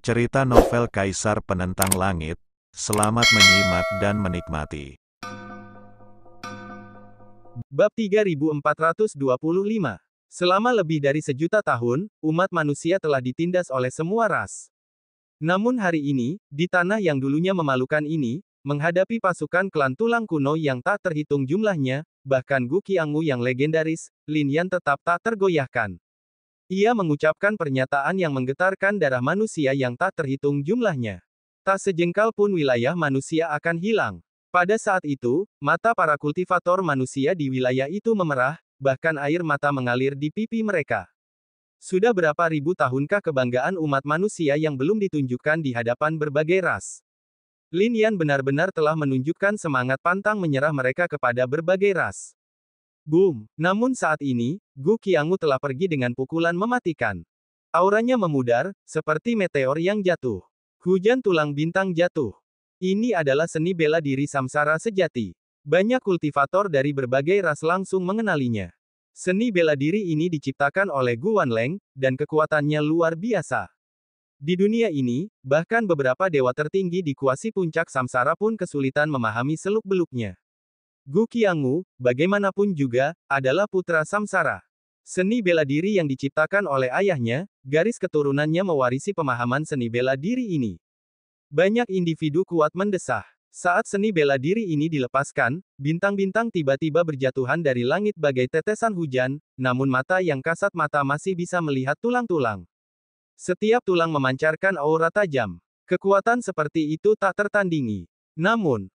Cerita novel Kaisar Penentang Langit. Selamat menyimak dan menikmati. Bab 3425. Selama lebih dari sejuta tahun, umat manusia telah ditindas oleh semua ras. Namun hari ini, di tanah yang dulunya memalukan ini, menghadapi pasukan klan tulang kuno yang tak terhitung jumlahnya, bahkan Gu Qiangmu yang legendaris, Lin Yan tetap tak tergoyahkan. Ia mengucapkan pernyataan yang menggetarkan darah manusia yang tak terhitung jumlahnya. Tak sejengkal pun wilayah manusia akan hilang. Pada saat itu, mata para kultivator manusia di wilayah itu memerah, bahkan air mata mengalir di pipi mereka. Sudah berapa ribu tahunkah kebanggaan umat manusia yang belum ditunjukkan di hadapan berbagai ras? Lin Yan benar-benar telah menunjukkan semangat pantang menyerah mereka kepada berbagai ras. Boom! Namun saat ini, Gu Qiangmu telah pergi dengan pukulan mematikan. Auranya memudar, seperti meteor yang jatuh. Hujan tulang bintang jatuh. Ini adalah seni bela diri samsara sejati. Banyak kultivator dari berbagai ras langsung mengenalinya. Seni bela diri ini diciptakan oleh Gu Wanleng, dan kekuatannya luar biasa. Di dunia ini, bahkan beberapa dewa tertinggi di kuasi puncak samsara pun kesulitan memahami seluk-beluknya. Gu Qiangmu, bagaimanapun juga, adalah putra samsara. Seni bela diri yang diciptakan oleh ayahnya, garis keturunannya mewarisi pemahaman seni bela diri ini. Banyak individu kuat mendesah. Saat seni bela diri ini dilepaskan, bintang-bintang tiba-tiba berjatuhan dari langit bagai tetesan hujan, namun mata yang kasat mata masih bisa melihat tulang-tulang. Setiap tulang memancarkan aura tajam. Kekuatan seperti itu tak tertandingi. Namun,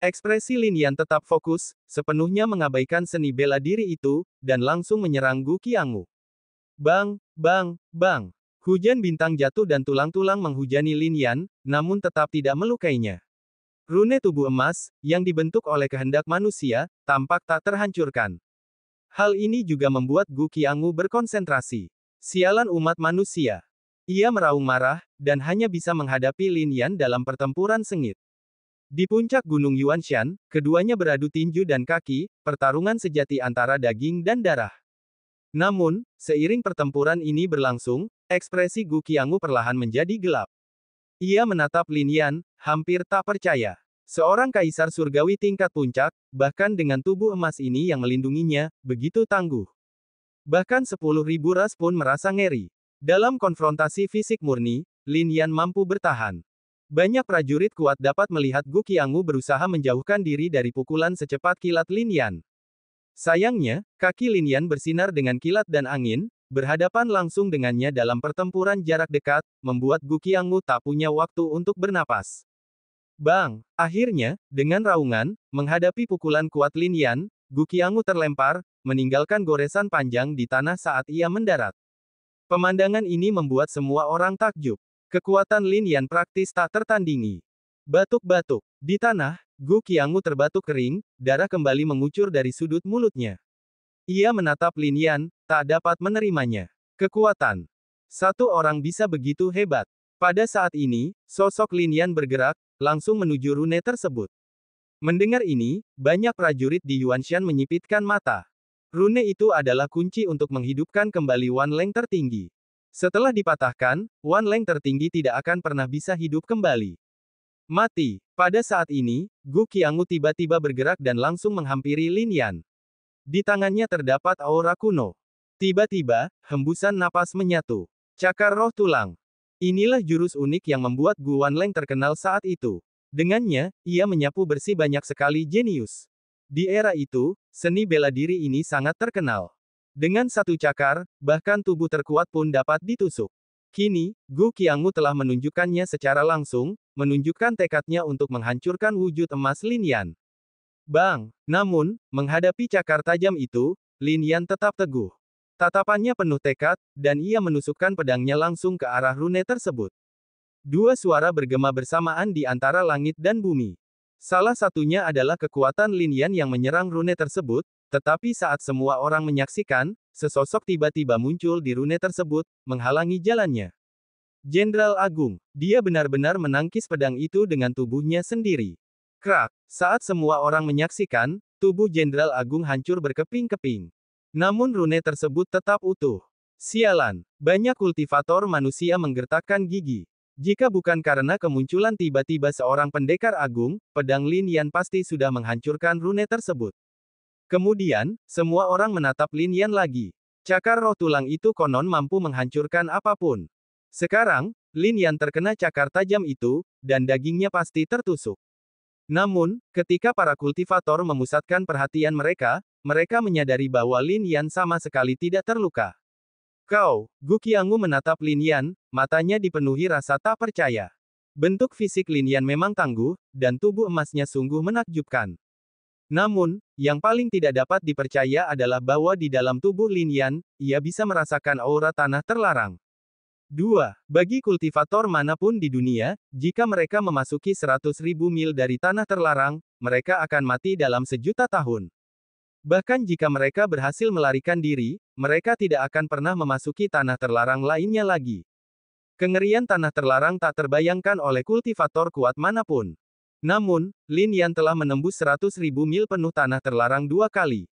ekspresi Lin Yan tetap fokus, sepenuhnya mengabaikan seni bela diri itu, dan langsung menyerang Gu Qiangmu. Bang, bang, bang. Hujan bintang jatuh dan tulang-tulang menghujani Lin Yan, namun tetap tidak melukainya. Rune tubuh emas, yang dibentuk oleh kehendak manusia, tampak tak terhancurkan. Hal ini juga membuat Gu Qiangmu berkonsentrasi. Sialan umat manusia. Ia meraung marah, dan hanya bisa menghadapi Lin Yan dalam pertempuran sengit. Di puncak Gunung Yuanshan, keduanya beradu tinju dan kaki, pertarungan sejati antara daging dan darah. Namun, seiring pertempuran ini berlangsung, ekspresi Gu Qiangmu perlahan menjadi gelap. Ia menatap Lin Yan, hampir tak percaya. Seorang kaisar surgawi tingkat puncak, bahkan dengan tubuh emas ini yang melindunginya, begitu tangguh. Bahkan 10.000 ras pun merasa ngeri. Dalam konfrontasi fisik murni, Lin Yan mampu bertahan. Banyak prajurit kuat dapat melihat Gu Qiangmu berusaha menjauhkan diri dari pukulan secepat kilat Lin Yan. Sayangnya, kaki Lin Yan bersinar dengan kilat dan angin, berhadapan langsung dengannya dalam pertempuran jarak dekat, membuat Gu Qiangmu tak punya waktu untuk bernapas. Bang! Akhirnya, dengan raungan, menghadapi pukulan kuat Lin Yan, Gu Qiangmu terlempar, meninggalkan goresan panjang di tanah saat ia mendarat. Pemandangan ini membuat semua orang takjub. Kekuatan Lin Yan praktis tak tertandingi. Batuk-batuk. Di tanah, Gu Qiangmu terbatuk kering, darah kembali mengucur dari sudut mulutnya. Ia menatap Lin Yan, tak dapat menerimanya. Kekuatan. Satu orang bisa begitu hebat. Pada saat ini, sosok Lin Yan bergerak, langsung menuju rune tersebut. Mendengar ini, banyak prajurit di Yuanshan menyipitkan mata. Rune itu adalah kunci untuk menghidupkan kembali Wanleng tertinggi. Setelah dipatahkan, Wanleng tertinggi tidak akan pernah bisa hidup kembali. Mati. Pada saat ini, Gu Qiangmu tiba-tiba bergerak dan langsung menghampiri Lin Yan. Di tangannya terdapat aura kuno. Tiba-tiba, hembusan napas menyatu. Cakar roh tulang. Inilah jurus unik yang membuat Gu Wanleng terkenal saat itu. Dengannya, ia menyapu bersih banyak sekali jenius. Di era itu, seni bela diri ini sangat terkenal. Dengan satu cakar, bahkan tubuh terkuat pun dapat ditusuk. Kini, Gu Qiangmu telah menunjukkannya secara langsung, menunjukkan tekadnya untuk menghancurkan wujud emas Lin Yan. Bang! Namun, menghadapi cakar tajam itu, Lin Yan tetap teguh. Tatapannya penuh tekad, dan ia menusukkan pedangnya langsung ke arah rune tersebut. Dua suara bergema bersamaan di antara langit dan bumi. Salah satunya adalah kekuatan Lin Yan yang menyerang rune tersebut, tetapi saat semua orang menyaksikan, sesosok tiba-tiba muncul di rune tersebut, menghalangi jalannya. Jenderal Agung. Dia benar-benar menangkis pedang itu dengan tubuhnya sendiri. Krak! Saat semua orang menyaksikan, tubuh Jenderal Agung hancur berkeping-keping. Namun rune tersebut tetap utuh. Sialan! Banyak kultivator manusia menggertakkan gigi. Jika bukan karena kemunculan tiba-tiba seorang pendekar agung, pedang Lin Yan pasti sudah menghancurkan rune tersebut. Kemudian, semua orang menatap Lin Yan lagi. Cakar roh tulang itu konon mampu menghancurkan apapun. Sekarang, Lin Yan terkena cakar tajam itu, dan dagingnya pasti tertusuk. Namun, ketika para kultivator memusatkan perhatian mereka, mereka menyadari bahwa Lin Yan sama sekali tidak terluka. Kau, Gu Qiangwu menatap Lin Yan, matanya dipenuhi rasa tak percaya. Bentuk fisik Lin Yan memang tangguh, dan tubuh emasnya sungguh menakjubkan. Namun, yang paling tidak dapat dipercaya adalah bahwa di dalam tubuh Lin Yan, ia bisa merasakan aura tanah terlarang. 2. Bagi kultivator manapun di dunia, jika mereka memasuki 100.000 mil dari tanah terlarang, mereka akan mati dalam 1.000.000 tahun. Bahkan jika mereka berhasil melarikan diri, mereka tidak akan pernah memasuki tanah terlarang lainnya lagi. Kengerian tanah terlarang tak terbayangkan oleh kultivator kuat manapun. Namun, Lin Yan telah menembus 100.000 mil penuh tanah terlarang 2 kali.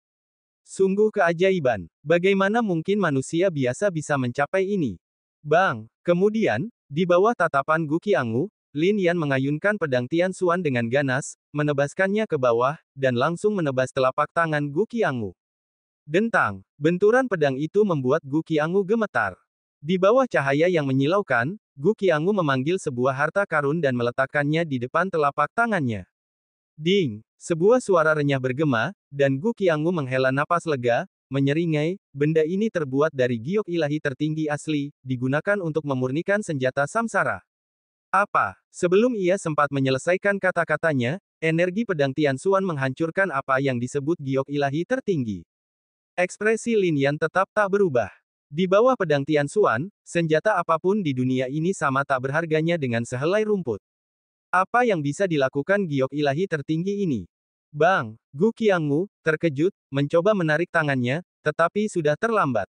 Sungguh keajaiban. Bagaimana mungkin manusia biasa bisa mencapai ini? Bang! Kemudian, di bawah tatapan Gu Qiangwu, Lin Yan mengayunkan pedang Tian Xuan dengan ganas, menebaskannya ke bawah, dan langsung menebas telapak tangan Gu Qiangwu. Dentang! Benturan pedang itu membuat Gu Qiangwu gemetar. Di bawah cahaya yang menyilaukan, Gu Qiangwu memanggil sebuah harta karun dan meletakkannya di depan telapak tangannya. Ding! Sebuah suara renyah bergema, dan Gu Qiangwu menghela napas lega, menyeringai, benda ini terbuat dari giok ilahi tertinggi asli, digunakan untuk memurnikan senjata samsara. Apa? Sebelum ia sempat menyelesaikan kata-katanya, energi pedang Tian Xuan menghancurkan apa yang disebut giok ilahi tertinggi. Ekspresi Lin Yan tetap tak berubah. Di bawah pedang Tian Xuan, senjata apapun di dunia ini sama tak berharganya dengan sehelai rumput. Apa yang bisa dilakukan giok ilahi tertinggi ini? Bang! Gu Qiangwu, terkejut, mencoba menarik tangannya, tetapi sudah terlambat.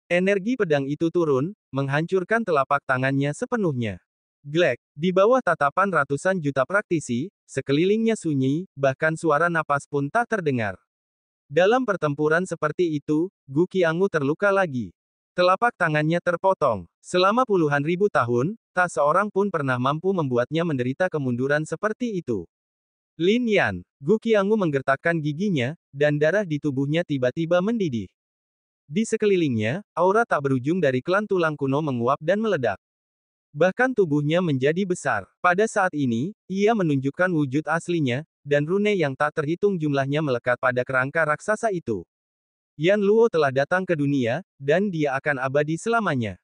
Energi pedang itu turun, menghancurkan telapak tangannya sepenuhnya. Glek! Di bawah tatapan ratusan juta praktisi, sekelilingnya sunyi, bahkan suara napas pun tak terdengar. Dalam pertempuran seperti itu, Gu Qiangwu terluka lagi. Telapak tangannya terpotong. Selama puluhan ribu tahun, tak seorang pun pernah mampu membuatnya menderita kemunduran seperti itu. Lin Yan! Gu Qiangwu menggertakkan giginya, dan darah di tubuhnya tiba-tiba mendidih. Di sekelilingnya, aura tak berujung dari klan tulang kuno menguap dan meledak. Bahkan tubuhnya menjadi besar. Pada saat ini, ia menunjukkan wujud aslinya, dan rune yang tak terhitung jumlahnya melekat pada kerangka raksasa itu. Yan Luo telah datang ke dunia, dan dia akan abadi selamanya.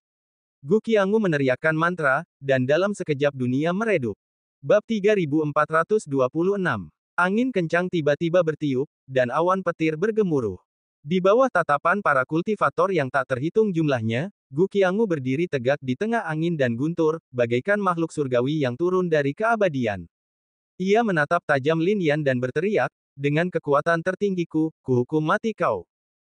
Gu Qiangwu meneriakkan mantra, dan dalam sekejap dunia meredup. Bab 3426. Angin kencang tiba-tiba bertiup, dan awan petir bergemuruh. Di bawah tatapan para kultivator yang tak terhitung jumlahnya, Gu Qiangwu berdiri tegak di tengah angin dan guntur, bagaikan makhluk surgawi yang turun dari keabadian. Ia menatap tajam Lin Yan dan berteriak, dengan kekuatan tertinggiku, kuhukum mati kau.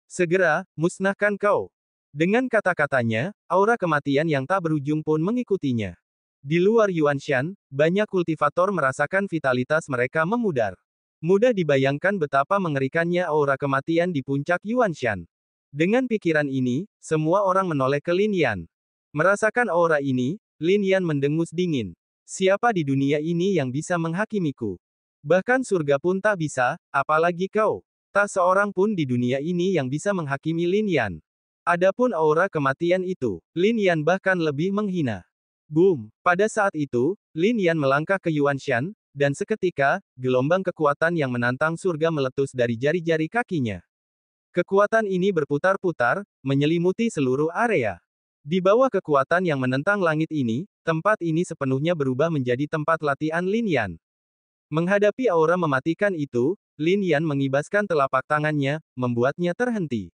Segera, musnahkan kau. Dengan kata-katanya, aura kematian yang tak berujung pun mengikutinya. Di luar Yuanshan, banyak kultivator merasakan vitalitas mereka memudar. Mudah dibayangkan betapa mengerikannya aura kematian di puncak Yuanshan. Dengan pikiran ini, semua orang menoleh ke Lin Yan. Merasakan aura ini, Lin Yan mendengus dingin. Siapa di dunia ini yang bisa menghakimiku? Bahkan surga pun tak bisa, apalagi kau. Tak seorang pun di dunia ini yang bisa menghakimi Lin Yan. Adapun aura kematian itu, Lin Yan bahkan lebih menghina. Boom! Pada saat itu, Lin Yan melangkah ke Yuanshan, dan seketika, gelombang kekuatan yang menantang surga meletus dari jari-jari kakinya. Kekuatan ini berputar-putar, menyelimuti seluruh area. Di bawah kekuatan yang menentang langit ini, tempat ini sepenuhnya berubah menjadi tempat latihan Lin Yan. Menghadapi aura mematikan itu, Lin Yan mengibaskan telapak tangannya, membuatnya terhenti.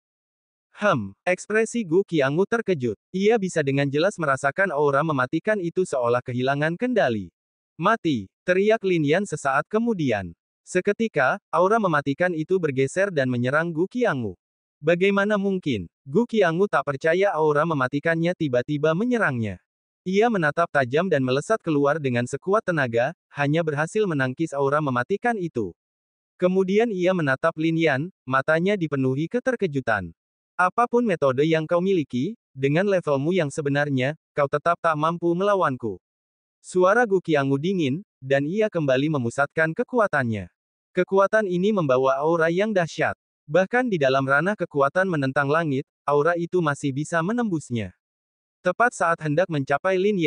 Ekspresi Gu Qiangwu terkejut. Ia bisa dengan jelas merasakan aura mematikan itu seolah kehilangan kendali. Mati! Teriak Lin Yan sesaat kemudian. Seketika, aura mematikan itu bergeser dan menyerang Gu Qiangwu. Bagaimana mungkin? Gu Qiangwu tak percaya aura mematikannya tiba-tiba menyerangnya. Ia menatap tajam dan melesat keluar dengan sekuat tenaga, hanya berhasil menangkis aura mematikan itu. Kemudian ia menatap Lin Yan, matanya dipenuhi keterkejutan. Apapun metode yang kau miliki, dengan levelmu yang sebenarnya, kau tetap tak mampu melawanku. Suara Gu Qianggu dingin, dan ia kembali memusatkan kekuatannya. Kekuatan ini membawa aura yang dahsyat. Bahkan di dalam ranah kekuatan menentang langit, aura itu masih bisa menembusnya. Tepat saat hendak mencapai Lin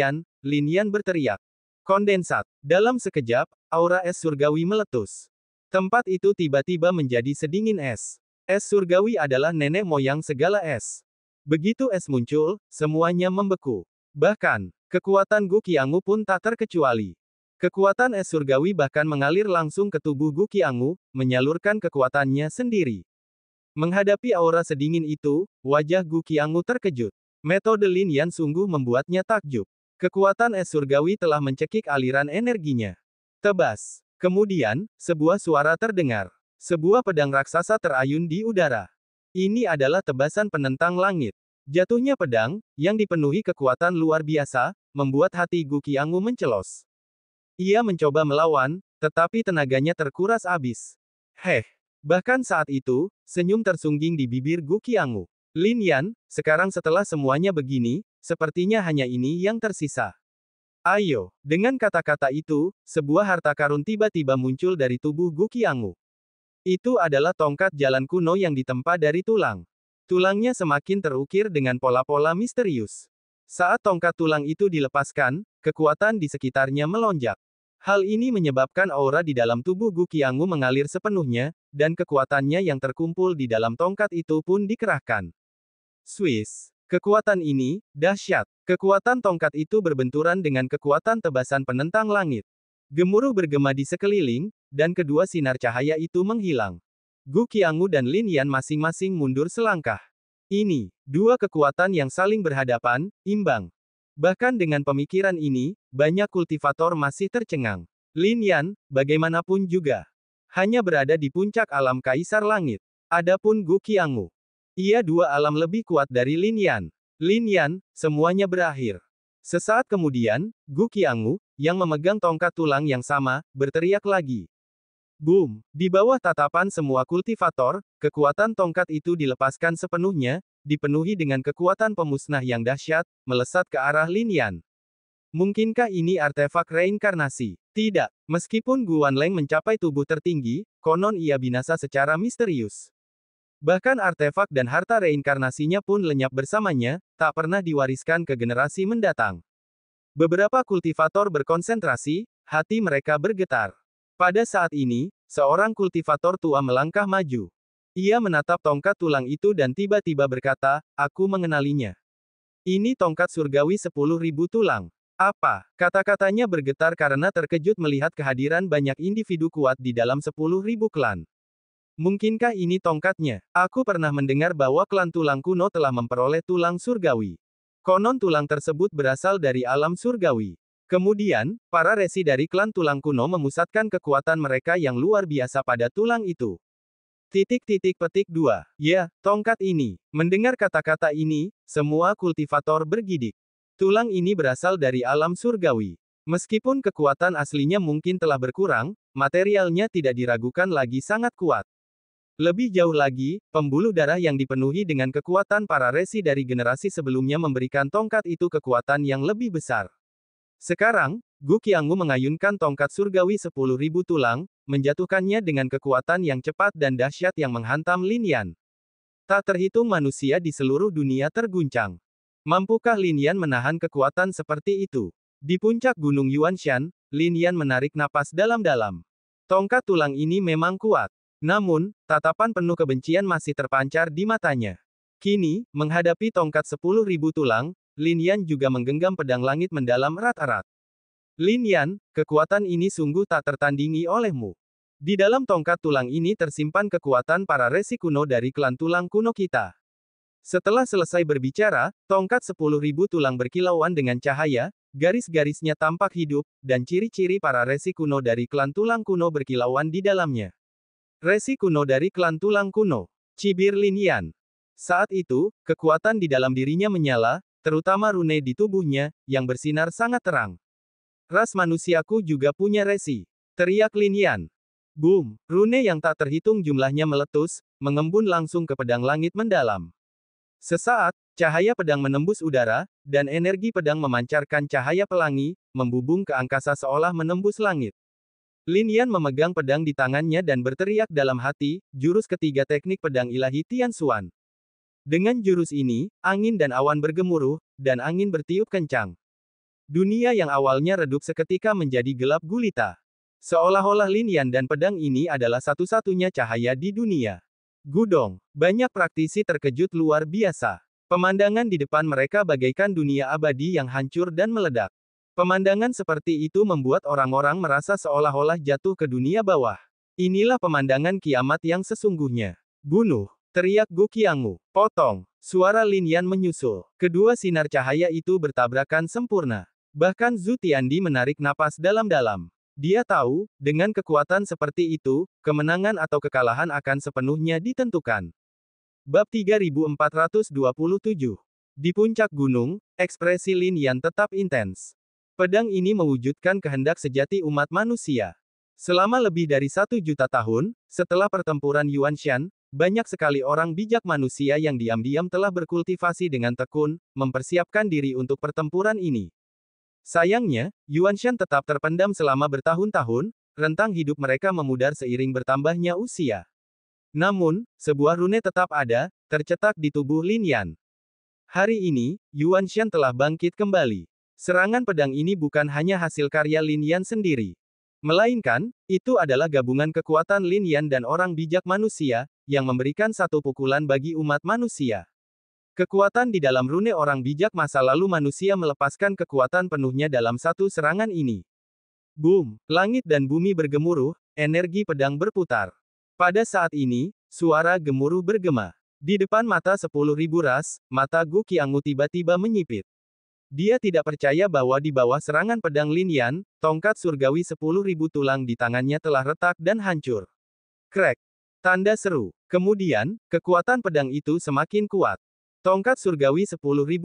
Yan berteriak. Kondensat. Dalam sekejap, aura es surgawi meletus. Tempat itu tiba-tiba menjadi sedingin es. Es surgawi adalah nenek moyang segala es. Begitu es muncul, semuanya membeku. Bahkan, kekuatan Gu Qianggu pun tak terkecuali. Kekuatan es surgawi bahkan mengalir langsung ke tubuh Gu Qianggu, menyalurkan kekuatannya sendiri. Menghadapi aura sedingin itu, wajah Gu Qianggu terkejut. Metode Lin Yan sungguh membuatnya takjub. Kekuatan es surgawi telah mencekik aliran energinya. Tebas. Kemudian, sebuah suara terdengar. Sebuah pedang raksasa terayun di udara. Ini adalah tebasan penentang langit. Jatuhnya pedang, yang dipenuhi kekuatan luar biasa, membuat hati Gu Qianggu mencelos. Ia mencoba melawan, tetapi tenaganya terkuras habis. Bahkan saat itu, senyum tersungging di bibir Gu Qianggu. Lin Yan, sekarang setelah semuanya begini, sepertinya hanya ini yang tersisa. Ayo, dengan kata-kata itu, sebuah harta karun tiba-tiba muncul dari tubuh Gu Qianggu. Itu adalah tongkat jalan kuno yang ditempa dari tulang. Tulangnya semakin terukir dengan pola-pola misterius. Saat tongkat tulang itu dilepaskan, kekuatan di sekitarnya melonjak. Hal ini menyebabkan aura di dalam tubuh Gu Qianggu mengalir sepenuhnya, dan kekuatannya yang terkumpul di dalam tongkat itu pun dikerahkan. Swiss. Kekuatan ini, dahsyat. Kekuatan tongkat itu berbenturan dengan kekuatan tebasan penentang langit. Gemuruh bergema di sekeliling, dan kedua sinar cahaya itu menghilang. Gu Qianggu dan Lin Yan masing-masing mundur selangkah. Ini, dua kekuatan yang saling berhadapan, imbang. Bahkan dengan pemikiran ini, banyak kultivator masih tercengang. Lin Yan, bagaimanapun juga, hanya berada di puncak alam Kaisar Langit. Adapun Gu Qianggu, ia dua alam lebih kuat dari Lin Yan. Lin Yan, semuanya berakhir. Sesaat kemudian, Gu Qianggu, yang memegang tongkat tulang yang sama, berteriak lagi. Boom! Di bawah tatapan semua kultivator, kekuatan tongkat itu dilepaskan sepenuhnya, dipenuhi dengan kekuatan pemusnah yang dahsyat, melesat ke arah Lin Yan. Mungkinkah ini artefak reinkarnasi? Tidak. Meskipun Gu Wanleng mencapai tubuh tertinggi, konon ia binasa secara misterius. Bahkan artefak dan harta reinkarnasinya pun lenyap bersamanya, tak pernah diwariskan ke generasi mendatang. Beberapa kultivator berkonsentrasi, hati mereka bergetar. Pada saat ini, seorang kultivator tua melangkah maju. Ia menatap tongkat tulang itu dan tiba-tiba berkata, "Aku mengenalinya. Ini tongkat surgawi 10.000 tulang." Apa? Kata-katanya bergetar karena terkejut melihat kehadiran banyak individu kuat di dalam 10.000 klan. Mungkinkah ini tongkatnya? Aku pernah mendengar bahwa klan tulang kuno telah memperoleh tulang surgawi. Konon tulang tersebut berasal dari alam surgawi. Kemudian, para resi dari klan tulang kuno memusatkan kekuatan mereka yang luar biasa pada tulang itu. Petik 2. Ya, tongkat ini. Mendengar kata-kata ini, semua kultivator bergidik. Tulang ini berasal dari alam surgawi. Meskipun kekuatan aslinya mungkin telah berkurang, materialnya tidak diragukan lagi sangat kuat. Lebih jauh lagi, pembuluh darah yang dipenuhi dengan kekuatan para resi dari generasi sebelumnya memberikan tongkat itu kekuatan yang lebih besar. Sekarang, Gu Qianggu mengayunkan tongkat surgawi 10.000 tulang, menjatuhkannya dengan kekuatan yang cepat dan dahsyat yang menghantam Lin Yan. Tak terhitung manusia di seluruh dunia terguncang. Mampukah Lin Yan menahan kekuatan seperti itu? Di puncak Gunung Yuanshan, Lin Yan menarik napas dalam-dalam. Tongkat tulang ini memang kuat. Namun, tatapan penuh kebencian masih terpancar di matanya. Kini, menghadapi tongkat 10.000 tulang, Lin Yan juga menggenggam pedang langit mendalam erat-erat. Lin Yan, kekuatan ini sungguh tak tertandingi olehmu. Di dalam tongkat tulang ini tersimpan kekuatan para resi kuno dari klan tulang kuno kita. Setelah selesai berbicara, tongkat 10.000 tulang berkilauan dengan cahaya, garis-garisnya tampak hidup, dan ciri-ciri para resi kuno dari klan tulang kuno berkilauan di dalamnya. Resi kuno dari klan tulang kuno. Cibir Lin Yan. Saat itu, kekuatan di dalam dirinya menyala, terutama rune di tubuhnya, yang bersinar sangat terang. Ras manusiaku juga punya resi. Teriak Lin Yan. Boom! Rune yang tak terhitung jumlahnya meletus, mengembun langsung ke pedang langit mendalam. Sesaat, Cahaya pedang menembus udara, dan energi pedang memancarkan cahaya pelangi, membubung ke angkasa seolah menembus langit. Lin Yan memegang pedang di tangannya dan berteriak dalam hati, jurus ketiga teknik pedang ilahi Tian Xuan. Dengan jurus ini, angin dan awan bergemuruh, dan angin bertiup kencang. Dunia yang awalnya redup seketika menjadi gelap gulita. Seolah-olah Lin Yan dan pedang ini adalah satu-satunya cahaya di dunia. Gudong, banyak praktisi terkejut luar biasa. Pemandangan di depan mereka bagaikan dunia abadi yang hancur dan meledak. Pemandangan seperti itu membuat orang-orang merasa seolah-olah jatuh ke dunia bawah. Inilah pemandangan kiamat yang sesungguhnya. Bunuh! Teriak Gu Qiangmu. Potong. Suara Lin Yan menyusul. Kedua sinar cahaya itu bertabrakan sempurna. Bahkan Zhu Tiandi menarik napas dalam-dalam. Dia tahu, dengan kekuatan seperti itu, kemenangan atau kekalahan akan sepenuhnya ditentukan. Bab 3427. Di puncak gunung, ekspresi Lin Yan tetap intens. Pedang ini mewujudkan kehendak sejati umat manusia. Selama lebih dari 1 juta tahun, setelah pertempuran Yuanshan, banyak sekali orang bijak manusia yang diam-diam telah berkultivasi dengan tekun, mempersiapkan diri untuk pertempuran ini. Sayangnya, Yuanshan tetap terpendam selama bertahun-tahun, rentang hidup mereka memudar seiring bertambahnya usia. Namun, sebuah rune tetap ada, tercetak di tubuh Lin Yan. Hari ini, Yuanshan telah bangkit kembali. Serangan pedang ini bukan hanya hasil karya Lin Yan sendiri. Melainkan, itu adalah gabungan kekuatan Lin Yan dan orang bijak manusia, yang memberikan satu pukulan bagi umat manusia. Kekuatan di dalam rune orang bijak masa lalu manusia melepaskan kekuatan penuhnya dalam satu serangan ini. Boom! Langit dan bumi bergemuruh, energi pedang berputar. Pada saat ini, suara gemuruh bergema. Di depan mata 10.000 ras, mata Gu Qiangmu tiba-tiba menyipit. Dia tidak percaya bahwa di bawah serangan pedang Lin Yan, tongkat surgawi 10.000 tulang di tangannya telah retak dan hancur. Krek! Tanda seru. Kemudian, kekuatan pedang itu semakin kuat. Tongkat surgawi 10.000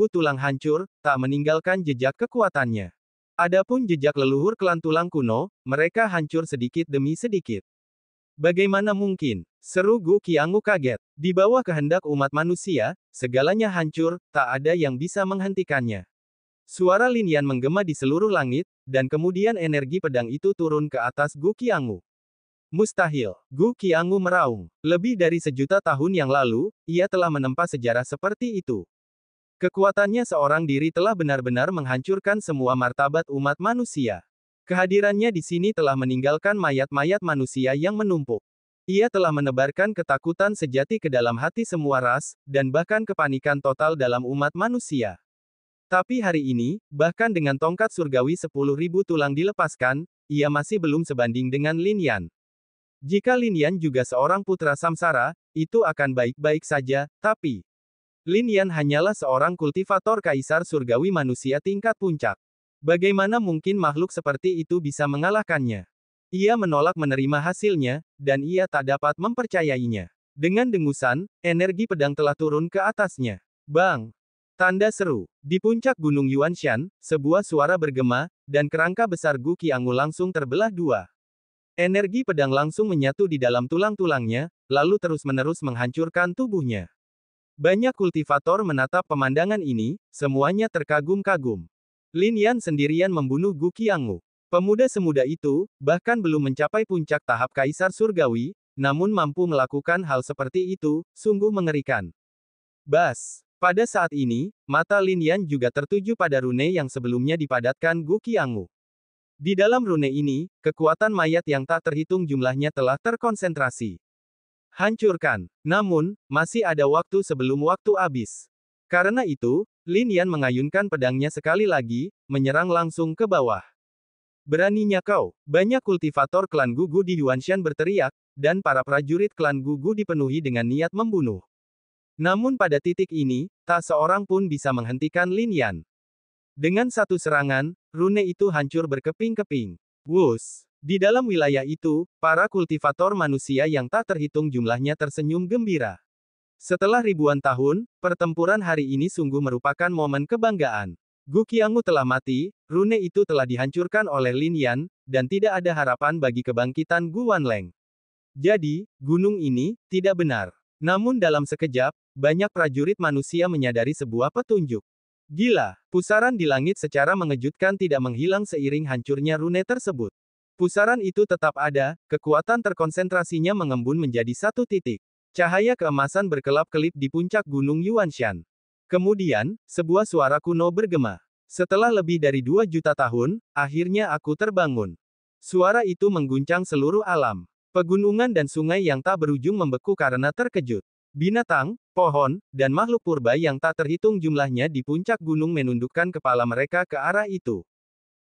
tulang hancur, tak meninggalkan jejak kekuatannya. Adapun jejak leluhur klan tulang kuno, mereka hancur sedikit demi sedikit. Bagaimana mungkin? Seru Gu Qiangmu kaget. Di bawah kehendak umat manusia, segalanya hancur, tak ada yang bisa menghentikannya. Suara Lin Yan menggema di seluruh langit, dan kemudian energi pedang itu turun ke atas Gu Qiangmu. Mustahil. Gu Qiangmu meraung. Lebih dari 1.000.000 tahun yang lalu, ia telah menempa sejarah seperti itu. Kekuatannya seorang diri telah benar-benar menghancurkan semua martabat umat manusia. Kehadirannya di sini telah meninggalkan mayat-mayat manusia yang menumpuk. Ia telah menebarkan ketakutan sejati ke dalam hati semua ras, dan bahkan kepanikan total dalam umat manusia. Tapi hari ini, bahkan dengan tongkat surgawi 10.000 tulang dilepaskan, ia masih belum sebanding dengan Lin Yan. Jika Lin Yan juga seorang putra samsara, itu akan baik-baik saja, tapi Lin Yan hanyalah seorang kultivator kaisar surgawi manusia tingkat puncak. Bagaimana mungkin makhluk seperti itu bisa mengalahkannya? Ia menolak menerima hasilnya, dan ia tak dapat mempercayainya. Dengan dengusan, energi pedang telah turun ke atasnya. Bang! Tanda seru. Di puncak gunung Yuanshan, sebuah suara bergema, dan kerangka besar Gu Qiangmu langsung terbelah dua. Energi pedang langsung menyatu di dalam tulang-tulangnya, lalu terus-menerus menghancurkan tubuhnya. Banyak kultivator menatap pemandangan ini, semuanya terkagum-kagum. Lin Yan sendirian membunuh Gu Qiangmu. Pemuda semuda itu, bahkan belum mencapai puncak tahap kaisar surgawi, namun mampu melakukan hal seperti itu, sungguh mengerikan. Bas! Pada saat ini, mata Lin Yan juga tertuju pada rune yang sebelumnya dipadatkan Gu Qiangmu. Di dalam rune ini, kekuatan mayat yang tak terhitung jumlahnya telah terkonsentrasi. Hancurkan. Namun, masih ada waktu sebelum waktu habis. Karena itu, Lin Yan mengayunkan pedangnya sekali lagi, menyerang langsung ke bawah. Beraninya kau! Banyak kultivator klan Gugu di Yuanshan berteriak, dan para prajurit klan Gugu dipenuhi dengan niat membunuh. Namun pada titik ini, tak seorang pun bisa menghentikan Lin Yan. Dengan satu serangan, rune itu hancur berkeping-keping. Wus! Di dalam wilayah itu, para kultivator manusia yang tak terhitung jumlahnya tersenyum gembira. Setelah ribuan tahun, pertempuran hari ini sungguh merupakan momen kebanggaan. Gu Qiangmu telah mati, rune itu telah dihancurkan oleh Lin Yan, dan tidak ada harapan bagi kebangkitan Gu Wanleng. Jadi, gunung ini, tidak benar. Namun dalam sekejap, banyak prajurit manusia menyadari sebuah petunjuk. Gila, pusaran di langit secara mengejutkan tidak menghilang seiring hancurnya rune tersebut. Pusaran itu tetap ada, kekuatan terkonsentrasinya mengembun menjadi satu titik. Cahaya keemasan berkelap-kelip di puncak gunung Yuanshan. Kemudian, sebuah suara kuno bergema. Setelah lebih dari 2 juta tahun, akhirnya aku terbangun. Suara itu mengguncang seluruh alam. Pegunungan dan sungai yang tak berujung membeku karena terkejut. Binatang, pohon, dan makhluk purba yang tak terhitung jumlahnya di puncak gunung menundukkan kepala mereka ke arah itu.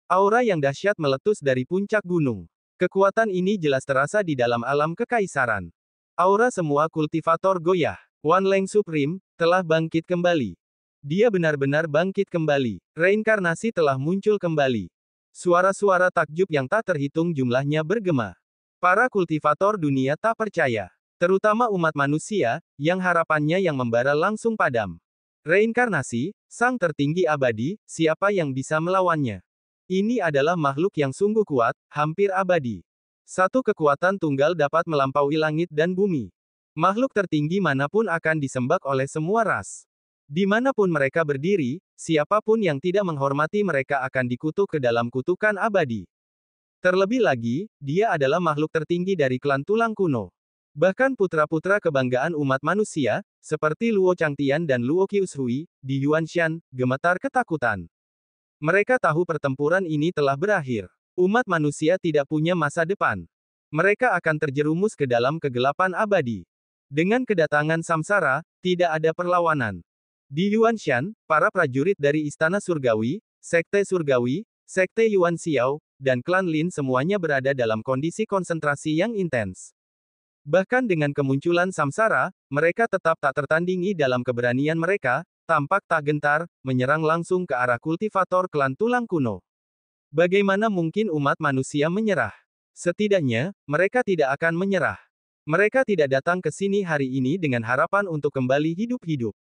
Aura yang dahsyat meletus dari puncak gunung. Kekuatan ini jelas terasa di dalam alam kekaisaran. Aura semua kultivator goyah. Wanleng Supreme telah bangkit kembali. Dia benar-benar bangkit kembali. Reinkarnasi telah muncul kembali. Suara-suara takjub yang tak terhitung jumlahnya bergema. Para kultivator dunia tak percaya. Terutama umat manusia, yang harapannya yang membara langsung padam. Reinkarnasi, sang tertinggi abadi, siapa yang bisa melawannya? Ini adalah makhluk yang sungguh kuat, hampir abadi. Satu kekuatan tunggal dapat melampaui langit dan bumi. Makhluk tertinggi manapun akan disembah oleh semua ras. Dimanapun mereka berdiri, siapapun yang tidak menghormati mereka akan dikutuk ke dalam kutukan abadi. Terlebih lagi, dia adalah makhluk tertinggi dari klan tulang kuno. Bahkan putra-putra kebanggaan umat manusia, seperti Luo Changtian dan Luo Qiushui, di Yuanshan, gemetar ketakutan. Mereka tahu pertempuran ini telah berakhir. Umat manusia tidak punya masa depan. Mereka akan terjerumus ke dalam kegelapan abadi. Dengan kedatangan samsara, tidak ada perlawanan. Di Yuanshan, para prajurit dari Istana Surgawi, Sekte Yuan Xiao, dan klan Lin semuanya berada dalam kondisi konsentrasi yang intens. Bahkan dengan kemunculan samsara, mereka tetap tak tertandingi dalam keberanian mereka, tampak tak gentar, menyerang langsung ke arah kultivator klan tulang kuno. Bagaimana mungkin umat manusia menyerah? Setidaknya, mereka tidak akan menyerah. Mereka tidak datang ke sini hari ini dengan harapan untuk kembali hidup-hidup.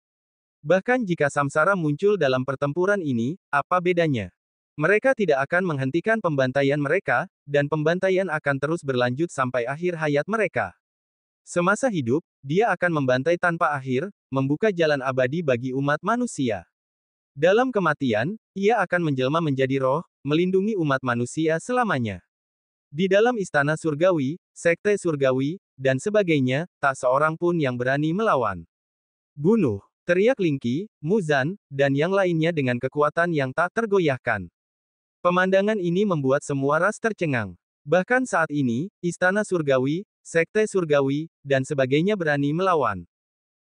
Bahkan jika samsara muncul dalam pertempuran ini, apa bedanya? Mereka tidak akan menghentikan pembantaian mereka, dan pembantaian akan terus berlanjut sampai akhir hayat mereka. Semasa hidup, dia akan membantai tanpa akhir, membuka jalan abadi bagi umat manusia. Dalam kematian, ia akan menjelma menjadi roh, melindungi umat manusia selamanya. Di dalam istana surgawi, sekte surgawi, dan sebagainya, tak seorang pun yang berani melawan. Bunuh! Teriak Lingqi, Muzan, dan yang lainnya dengan kekuatan yang tak tergoyahkan. Pemandangan ini membuat semua ras tercengang. Bahkan saat ini, Istana Surgawi, Sekte Surgawi, dan sebagainya berani melawan.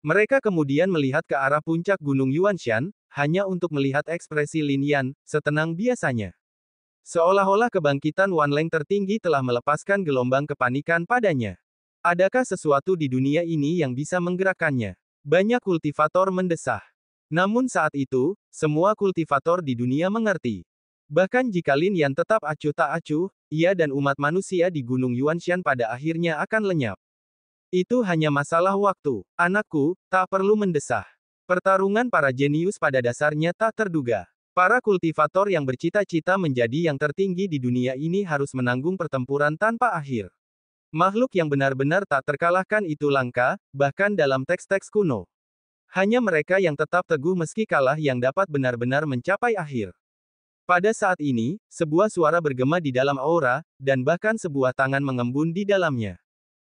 Mereka kemudian melihat ke arah puncak Gunung Yuanshan, hanya untuk melihat ekspresi Lin Yan, setenang biasanya. Seolah-olah kebangkitan Wanleng tertinggi telah melepaskan gelombang kepanikan padanya. Adakah sesuatu di dunia ini yang bisa menggerakkannya? Banyak kultivator mendesah. Namun saat itu, semua kultivator di dunia mengerti. Bahkan jika Lin Yan tetap acuh tak acuh, ia dan umat manusia di Gunung Yuanshan pada akhirnya akan lenyap. Itu hanya masalah waktu. Anakku, tak perlu mendesah. Pertarungan para jenius pada dasarnya tak terduga. Para kultivator yang bercita-cita menjadi yang tertinggi di dunia ini harus menanggung pertempuran tanpa akhir. Makhluk yang benar-benar tak terkalahkan itu langka, bahkan dalam teks-teks kuno. Hanya mereka yang tetap teguh meski kalah yang dapat benar-benar mencapai akhir. Pada saat ini, sebuah suara bergema di dalam aura, dan bahkan sebuah tangan mengembun di dalamnya.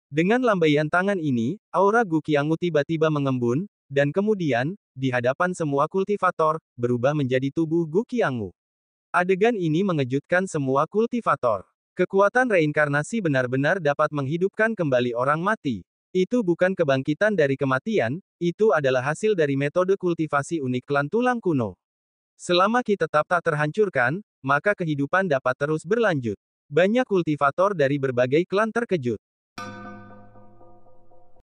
Dengan lambaian tangan ini, aura Gu Qiangu tiba-tiba mengembun, dan kemudian, di hadapan semua kultivator, berubah menjadi tubuh Gu Qiangu. Adegan ini mengejutkan semua kultivator. Kekuatan reinkarnasi benar-benar dapat menghidupkan kembali orang mati. Itu bukan kebangkitan dari kematian, itu adalah hasil dari metode kultivasi unik klan tulang kuno. Selama Qi tetap tak terhancurkan, maka kehidupan dapat terus berlanjut. Banyak kultivator dari berbagai klan terkejut.